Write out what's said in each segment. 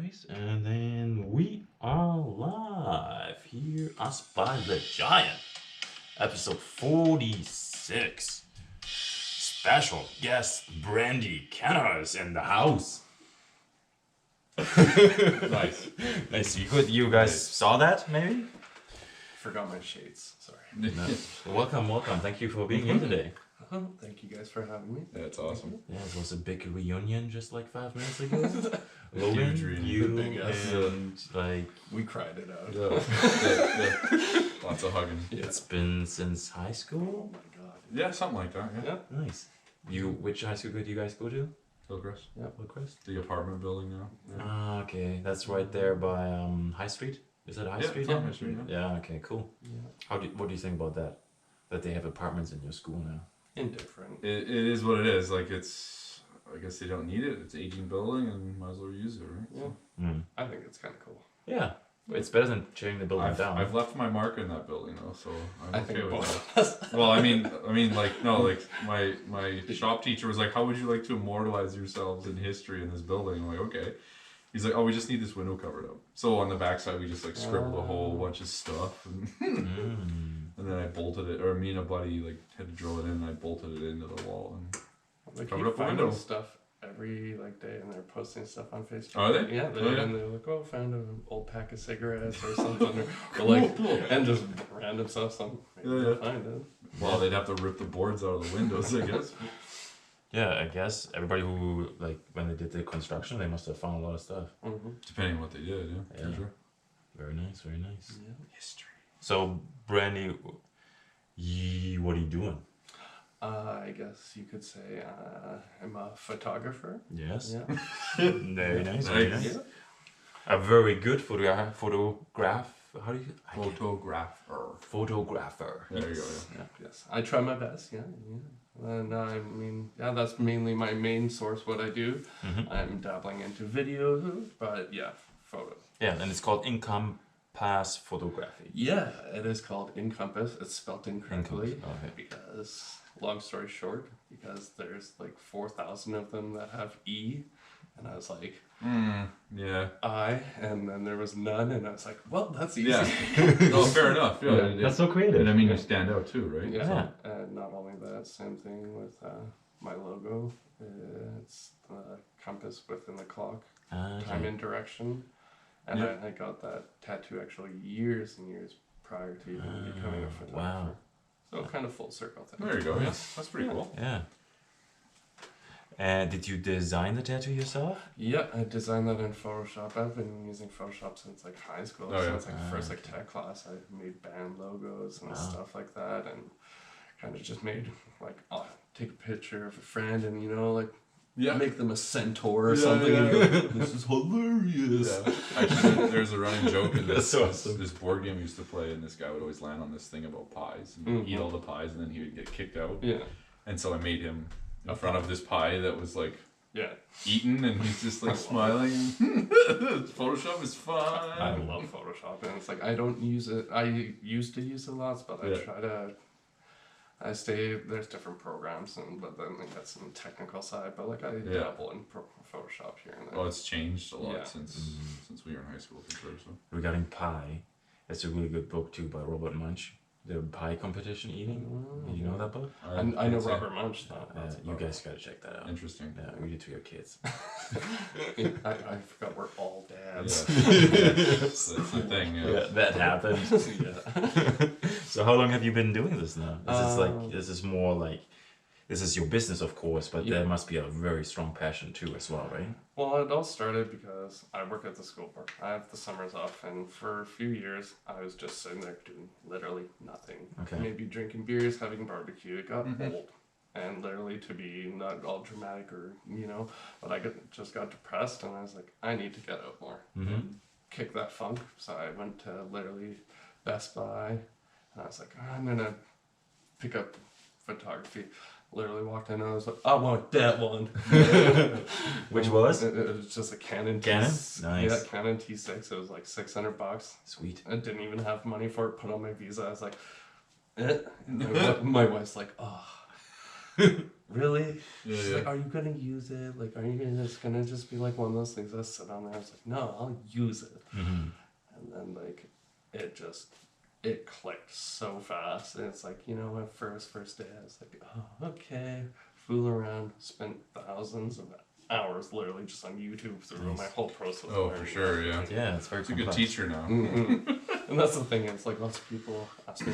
Nice. And then we are live here, Us by the Giant, episode 46. Special guest Brandy Kenna is in the house. Nice. Nice. You guys saw that, maybe? Forgot my shades. Sorry. No. Welcome. Thank you for being here today. Thank you guys for having me. That's awesome. Yeah, it was a big reunion just like 5 minutes ago. Logan, Huge reunion. you, Big ass. and like We cried it out. Yeah. Lots of hugging. it's been since high Oh school. my god. Yeah, something like that. Yeah. Yeah. Nice. Which high school did you guys go to? Hillcrest. Hillcrest? The apartment building now. Ah, okay. That's right there by High Street. Is that High Yeah, Street? it's on High Street, yeah. Yeah. Okay. Cool. Yeah. What do you think about that? That they have apartments in your school now? Indifferent. It is what it is. Like it's. I guess they don't need it. It's an aging building, and might as well use it, right? Yeah. Mm. I think it's kind of cool. Yeah. It's better than tearing the building down. I've left my mark in that building though, so I'm I okay think with both that. of us. Well, I mean, like no, like my shop teacher was like, "How would you like to immortalize yourselves in history in this building?" I'm like, "Okay." He's like, "Oh, we just need this window covered up." So on the backside, we just like scribbled a whole bunch of stuff, and, and then I bolted it. Or me and a buddy like had to drill it in, and I bolted it into the wall and They covered keep up the finding window. stuff every day, and they're posting stuff on Facebook. Are they? Yeah, Oh, yeah. and they're like, "Oh, found an old pack of cigarettes or something," or like, and just random stuff. Some Yeah. find it. Well, they'd have to rip the boards out of the windows, I guess. Yeah, I guess everybody who like when they did the construction, they must have found a lot of stuff. Mm-hmm. Depending on what they did, yeah, Yeah. for sure. Very nice. Very nice. Yeah. History. So, Brandy, what are you doing? I guess you could say I'm a photographer. Yes. Yeah. Very nice. Very Nice. nice. Yeah. A very good photograph. How do you? Photographer. Photographer. There you go. Yeah. Yes, I try my best. Yeah. And I mean, yeah, that's mainly my main source. What I do. Mhm. I'm dabbling into video, but yeah, photo. Yeah, and it's called Incompass Photography. Yeah, it is called Incompass. It's spelled incorrectly Incompass, okay. because, long story short, because there's like 4,000 of them that have E, and I was like Yeah. I, and then there was none, and I was like, well, that's easy. Yeah. No, fair enough. Yeah. That's so creative. And I mean, you stand out too, right? Yeah. Yeah. And not only that, same thing with my logo. It's the compass within the clock, time and direction. And Yeah. I got that tattoo actually years and years prior to even becoming a photographer. Wow. So kind of full circle thing. There you go. Yeah. That's pretty cool. Yeah. And did you design the tattoo yourself? Yeah, I designed that in Photoshop. I've been using Photoshop since like high school. Oh, yeah. Since like first like tech class, I made band logos and stuff like that, and kind of just made like I'll take a picture of a friend and like Yeah. make them a centaur or Yeah, something. yeah, And yeah. go, this is hilarious. Yeah. Actually, there's a running joke in this, That's awesome. this board game we used to play, and this guy would always land on this thing about pies and eat all the pies, and then he would get kicked out. Yeah. And so I made him in front of this pie that was like Yeah. eaten, and he's just like smiling. Photoshop is fun. I love Photoshop, and it's like I don't use it. I used to use it lots, but I Yeah. try to. I stay. There's different programs, but then like that's some technical side. But like I dabble in Photoshop here and there. Oh, it's changed a lot Yeah. since we were in high school for sure. So Regarding pie, it's a really good book too by Robert Munch. The pie competition eating. Did you know that book? I know Robert Munch though. You guys gotta check that out. Interesting. Yeah, read it to your kids. I forgot we're all dads. That's the thing. Yeah. that happened. Yeah. So how long have you been doing this now? This is your business, of course, but there must be a very strong passion too as well, right? Well, it all started because I work at the school board. I have the summers off, and for a few years, I was just sitting there doing literally nothing. Okay. Maybe drinking beers, having barbecue. It got old. And literally to be not all dramatic or, but I just got depressed, and I was like, I need to get out more. And kick that funk. So I went to literally Best Buy, and I was like, I'm going to pick up photography. Literally walked in and I was like, I want that one. Which was? It was just a Canon. Canon? Nice. Yeah, Canon T6. It was like $600. Sweet. I didn't even have money for it. Put on my visa. I was like, eh. And my wife's like, oh. really? Yeah, She's yeah. like, are you gonna use it? Like, are you gonna just be like one of those things that sit on there? I was like, no, I'll use it. Mm-hmm. And then like, it clicked so fast. And it's like, at first day, I was like, oh, okay, fool around, spent thousands of hours literally just on YouTube through my whole process. Oh, for sure, yeah. Yeah, it's very It's a good complex. teacher now. And that's the thing, it's like lots of people ask me,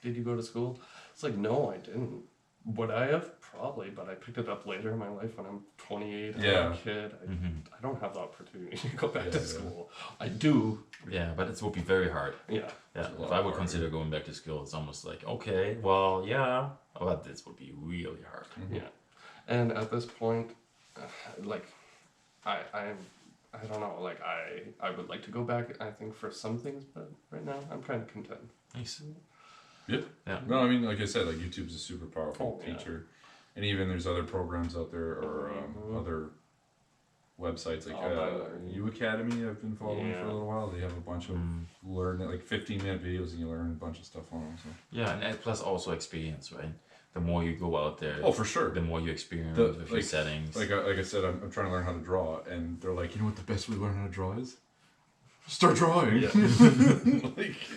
did you go to school? It's like, no, I didn't. Would I have? Probably, but I picked it up later in my life when I'm 28, I'm Yeah. a kid. Mm-hmm. I don't have the opportunity to go back Yeah, to yeah. school. I do, Yeah, but it would be very hard. yeah. Yeah, It's a if lot I would harder. consider going back to school, it's almost like, okay, well, yeah, but this would be really hard. Yeah, and at this point, like, I don't know. Like, I would like to go back. I think for some things, but right now I'm kind of content. Nice. Yeah. Yeah. No, I mean, like I said, like YouTube's a super powerful Oh, yeah. teacher, and even there's other programs out there or other websites like U Academy. I've been following for a little while. They have a bunch of like 15-minute videos, and you learn a bunch of stuff on them. So. Yeah, and plus also experience, right? The more you go out there, Oh, for sure. the more you experience The- with your like- settings. Like I said, I'm trying to learn how to draw, and they're like, you know what the best way to learn how to draw is? Start drawing. Yeah.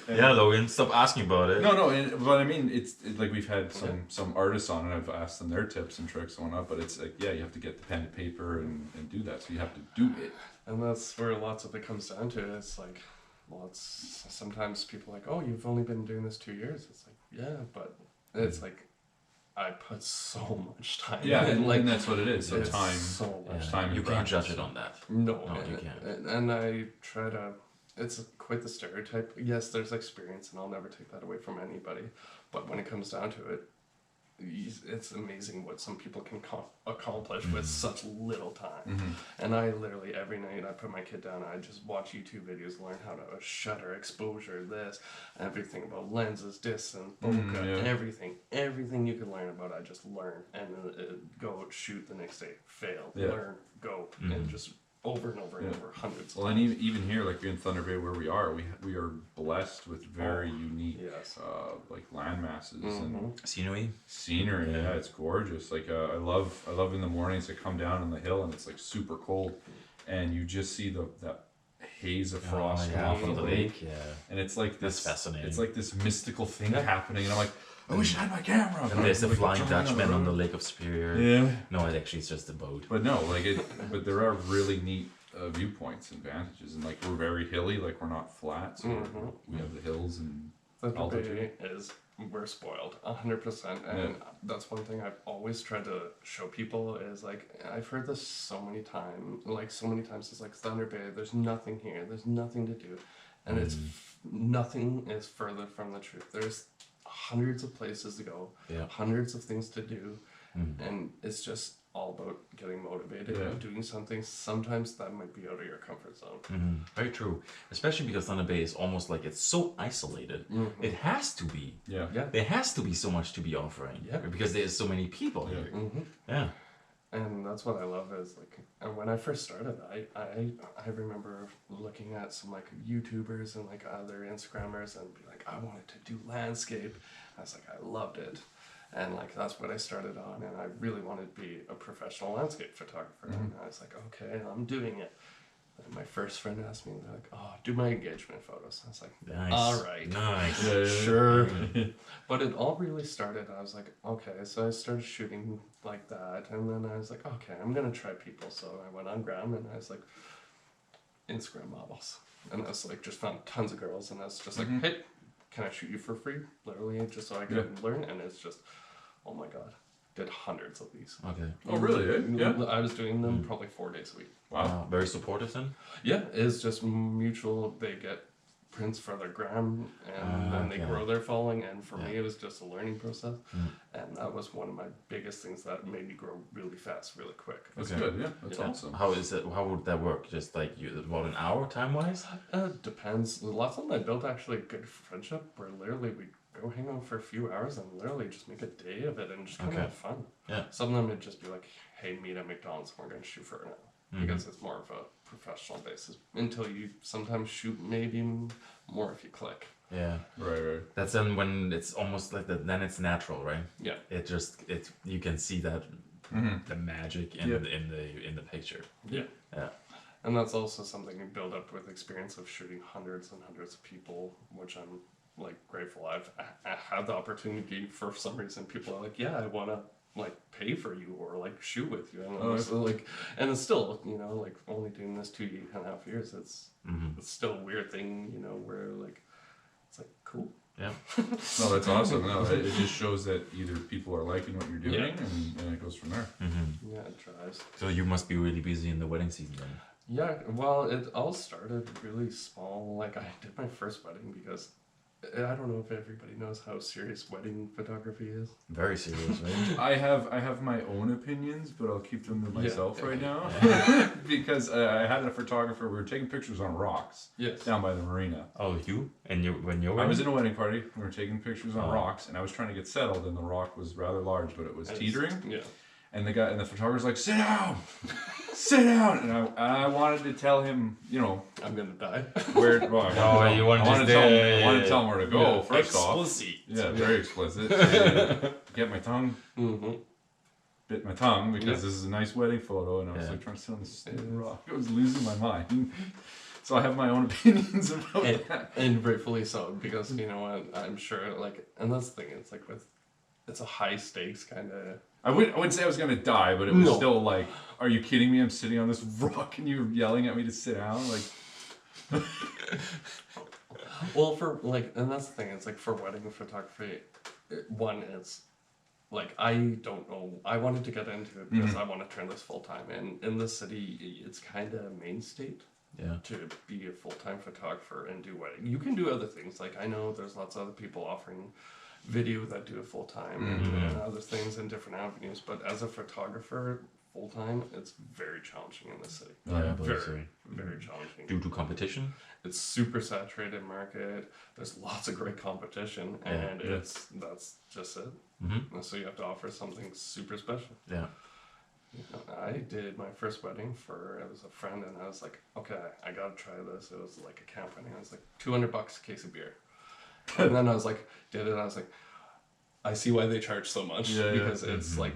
Yeah, Logan, stop asking about it. No, but I mean, it's like we've had some artists on, and I've asked them their tips and tricks and whatnot. But it's like, yeah, you have to get the pen and paper and do that. So you have to do it. And that's where lots of it comes down to. It's like, well, it's sometimes people are like, oh, you've only been doing this 2 years. It's like, yeah, but it's like, I put so much time Yeah, in. and Like, that's what it is. So it's time. so much Yeah, time you and can't practice. judge it on that. No, No, you can't. And I try to. It's quite the stereotype. Yes, there's experience, and I'll never take that away from anybody. But when it comes down to it, it's amazing what some people can accomplish with such little time. And I literally every night I put my kid down. I just watch YouTube videos, learn how to shutter, exposure, this, everything about lenses, distance, bokeh, everything you can learn about. I just learn and go shoot the next day, fail, learn, go, and just over and over and over hundreds of Well, times. and even here, like in Thunder Bay, where we are blessed with very unique, Yes. like land masses and Scenery? scenery. Yeah, it's gorgeous. Like I love in the mornings I come down on the hill and it's like super cold, and you just see that haze of frost come off from of the the lake, yeah. and it's like this. That's fascinating. It's like this mystical thing happening, and I'm like, I wish I had my camera. And there's the Like, Flying driving Dutchman on the road. Lake of Superior. Yeah. No, it actually is just a boat. But no, like but there are really neat viewpoints and advantages, and like we're very hilly, like we're not flat, so we have the hills and Thunder altitude. Bay we're spoiled 100%, and that's one thing I've always tried to show people is like I've heard this so many times, it's like Thunder Bay. There's nothing here. There's nothing to do, and it's nothing is further from the truth. There's hundreds of places to go, hundreds of things to do, and it's just all about getting motivated and doing something. Sometimes that might be out of your comfort zone. Very true. Especially because Thunder Bay is almost like it's so isolated. It has to be. Yeah. There has to be so much to be offering. Yeah. Because there's so many people here. Yeah. And that's what I love is like, and when I first started, I remember looking at some like YouTubers and like other Instagrammers and be like, I wanted to do landscape. I was like, I loved it. And like, that's what I started on. And I really wanted to be a professional landscape photographer. And I was like, okay, I'm doing it. And my first friend asked me, they're like, oh, do my engagement photos. I was like, Nice. all right. Nice. Sure. But it all really started, I was like, okay, so I started shooting like that, and then I was like, okay, I'm gonna try people. So I went on Gram and I was like, Instagram models. And I was like, just found tons of girls, and I was just like, hey, can I shoot you for free? Literally, just so I could learn. And it's just, oh my God, did hundreds of these. Okay. Oh, really? Eh? Yeah. I was doing them probably 4 days a week. Wow. Very supportive then? Yeah, it's just mutual. They get prints for their gram, and then they grow their following. And for me, it was just a learning process, and that was one of my biggest things that made me grow really fast, really quick. That's good. Yeah, that's awesome. How is it? How would that work? Just like about an hour time wise? Depends. Lots of them I built actually a good friendship where literally we'd go hang out for a few hours and literally just make a day of it and just kind of have fun. Yeah. Some of them would just be like, hey, meet at McDonald's, we're going to shoot for an hour. Because it's more of a professional basis until you sometimes shoot maybe more if you click. Yeah. Right. That's then when it's almost like that. Then it's natural, right? Yeah. It you can see that the magic in the picture. Yeah. Yeah. And that's also something you build up with experience of shooting hundreds and hundreds of people, which I'm like grateful. I had the opportunity for some reason. People are like, yeah, I want to like pay for you or like shoot with you. And so, like, and it's still, you know, like only doing this 2.5 years. It's still a weird thing, you know, where like it's like cool. Yeah. No, that's awesome. No, it just shows that either people are liking what you're doing, and it goes from there. Yeah, it drives. So you must be really busy in the wedding season then. Yeah, well, it all started really small. Like, I did my first wedding because I don't know if everybody knows how serious wedding photography is. Very serious, right? I have my own opinions, but I'll keep them to myself right now because I had a photographer. We were taking pictures on rocks down by the marina. Oh, you? And when you were? I was in a wedding party. We were taking pictures on rocks, and I was trying to get settled, and the rock was rather large, but it was teetering. Yeah. And the photographer's like, "Sit down, sit down," and I wanted to tell him, you know, I'm gonna die. where. Well, I wanted to tell him where to go first off. Yeah, very explicit. Get my tongue. Bit my tongue because this is a nice wedding photo, and I was like trying to sit on this stupid rock. I was losing my mind. So I have my own opinions about that. And rightfully so, because you know what, I'm sure, like, and that's the thing, it's like it's a high stakes kind of. I wouldn't say I was gonna die, but it was still like, are you kidding me? I'm sitting on this rock and you're yelling at me to sit down, like. Well, for like, and that's the thing. It's like for wedding photography, one is like I don't know. I wanted to get into it because I want to turn this full time, and in the city, it's kind of main state. Yeah. To be a full-time photographer and do wedding. You can do other things. Like I know there's lots of other people offering video that do it full-time and other things in different avenues. But as a photographer, full-time, it's very challenging in the city. Yeah, very challenging. Due to competition? It's super saturated market. There's lots of great competition, and that's just it. And so you have to offer something super special. Yeah. I did my first wedding it was a friend, and I was like, okay, I gotta try this. It was like a camp wedding. I was like, $200 a case of beer. And then I was like, I was like, I see why they charge so much because it's like,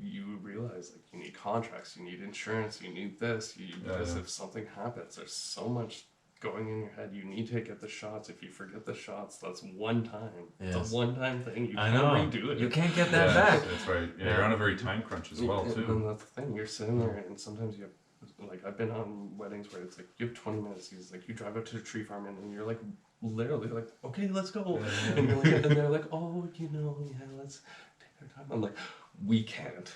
you realize like you need contracts, you need insurance, you need this, because if something happens, there's so much going in your head. You need to get the shots. If you forget the shots, that's one time. It's a one-time thing. You can't redo it. You can't get that back. That's right. Yeah, you're on a very time crunch as well too. And that's the thing. You're sitting there, and sometimes you have, like, I've been on weddings where it's like you have 20 minutes. It's like you drive up to the tree farm, and you're like literally like, okay, let's go. And you're like, and they're like, oh, let's take our time. I'm like, we can't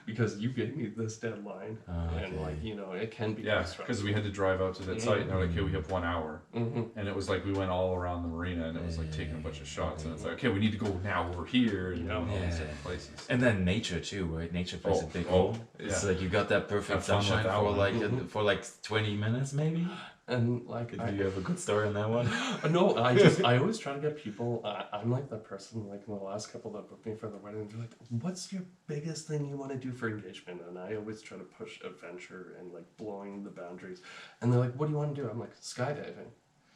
because you gave me this deadline, and like it can be because we had to drive out to that site, and they're like, okay, we have 1 hour, and it was like we went all around the marina, and it was like taking a bunch of shots, and it's like, okay, we need to go now over here and all these different places. And then nature too, right? Nature plays a big role. It's like you got that perfect sunshine for like 20 minutes maybe. And like, do you have a good story on that one? No, I always try to get people. I'm like that person. Like in the last couple that booked me for the wedding, they're like, "What's your biggest thing you want to do for engagement?" And I always try to push adventure and like blowing the boundaries. And they're like, "What do you want to do?" I'm like, "Skydiving."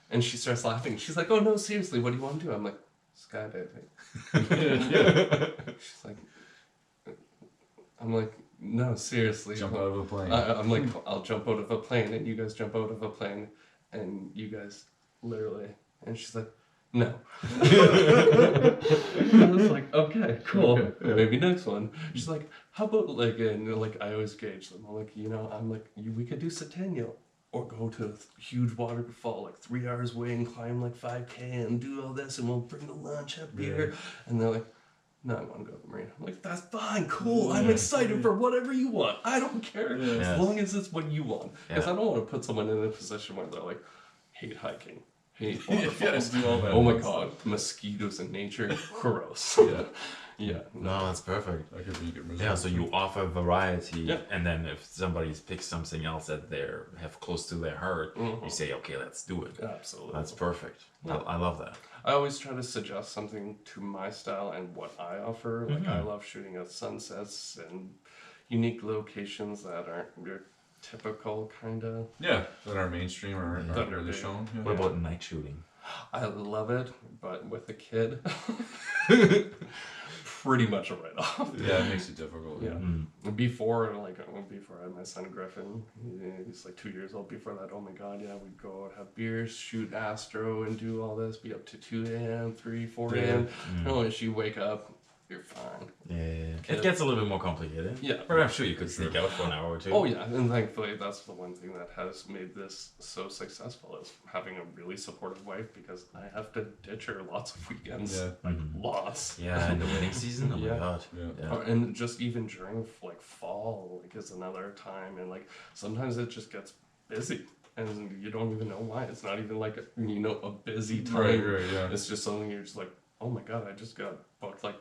And she starts laughing. She's like, "Oh no, seriously, what do you want to do?" I'm like, "Skydiving." She's like, I'm like, no, seriously. Jump out of a plane. I'm like, I'll jump out of a plane, and you guys jump out of a plane, and you guys literally. And she's like, no. I was like, okay, cool. Okay. Maybe next one. She's like, how about like, and like I always gauge them. I'm like, I'm like, we could do Centennial. Or go to a huge waterfall like 3 hours away and climb like 5K and do all this, and we'll bring the lunch, have beer. And they're like, no, I want to go to the marina. I'm like, that's fine, cool. I'm excited for whatever you want. I don't care as long as it's what you want. Because I don't want to put someone in a position where they're like, hate hiking, hate waterfalls. Do all that. Oh my god, mosquitoes in nature, gross. Yeah. No, that's perfect. That could be good. Yeah, so you offer variety, and then if somebody's picked something else that they have close to their heart, you say, okay, let's do it. Absolutely. That's perfect. Yeah. I love that. I always try to suggest something to my style and what I offer. Like I love shooting at sunsets and unique locations that aren't your typical kind of. Yeah, that are mainstream or aren't really shown. What about night shooting? I love it, but with a kid, pretty much a write-off. Yeah, it makes it difficult. Yeah. Before I had my son Griffin, he's like 2 years old. Before that, oh my God, yeah, we'd go out, have beers, shoot Astro, and do all this. Be up to 2 a.m., 3, 4 a.m. No, as you wake up, you're fine. Yeah. It gets a little bit more complicated. Yeah. But I'm sure you could sneak out for an hour or two. Oh yeah, and thankfully that's the one thing that has made this so successful is having a really supportive wife, because I have to ditch her lots of weekends, like lots. Yeah, in the wedding season. Oh my God. Yeah. Oh, and just even during like fall, like is another time, and like sometimes it just gets busy, and you don't even know why. It's not even like a busy time. Right, yeah. It's just something you're just like, oh my God, I just got booked like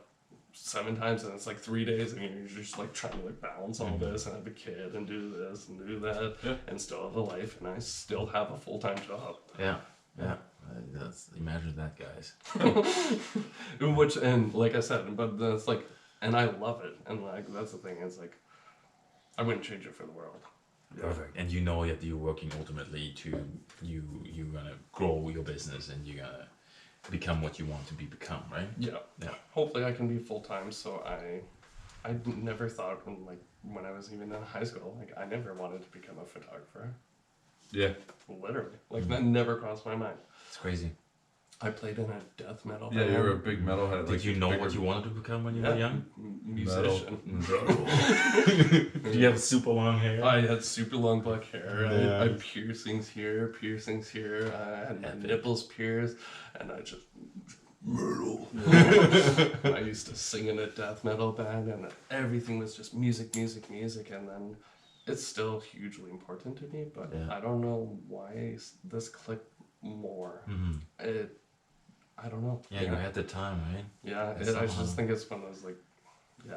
7 times, and it's like 3 days, and you're just like trying to like balance all this and have a kid and do this and do that and still have a life, and I still have a full-time job. Yeah. Imagine that, guys. Which, and like I said, but that's like, and I love it, and like that's the thing, is like I wouldn't change it for the world. Perfect. And you know that you're working ultimately to you're gonna grow your business, and you're gonna become what you want to become, right? Yeah. Hopefully I can be full-time. So I never thought when I was even in high school, like I never wanted to become a photographer. Yeah. Literally, like that never crossed my mind. It's crazy. I played in a death metal Yeah, band. you were a big metalhead. Did you know what you wanted to become when you were young? Musician. Do you have super long hair? I had super long black hair. Yeah. I had piercings here. I had my nipples pierced, and I just metal. I used to sing in a death metal band, and everything was just music, and then it's still hugely important to me, but I don't know why this clicked more. I don't know. Yeah, you had the time, right? Yeah, I just think it's one of those like, I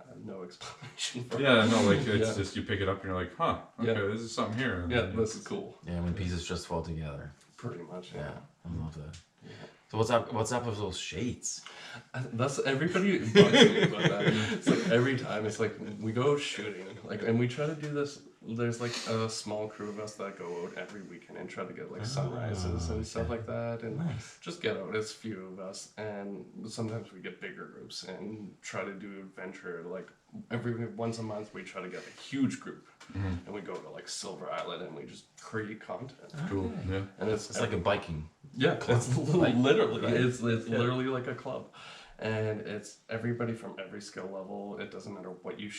have no explanation for it. Yeah, no, like it's just you pick it up and you're like, huh, okay, this is something here. And Yeah, this is cool. Yeah, when pieces just fall together. Pretty much, Yeah, I love that. Yeah. So what's up with those shades? That's everybody bugs me about that. It's like every time it's like we go shooting, like, and we try to do this. There's like a small crew of us that go out every weekend and try to get like sunrises and stuff like that, and just get out. It's few of us, and sometimes we get bigger groups and try to do adventure. Like once a month, we try to get a huge group, and we go to like Silver Island and we just create content. Cool. Yeah. And it's like a biking. Yeah, it's literally it's literally like a club, and it's everybody from every skill level. It doesn't matter what you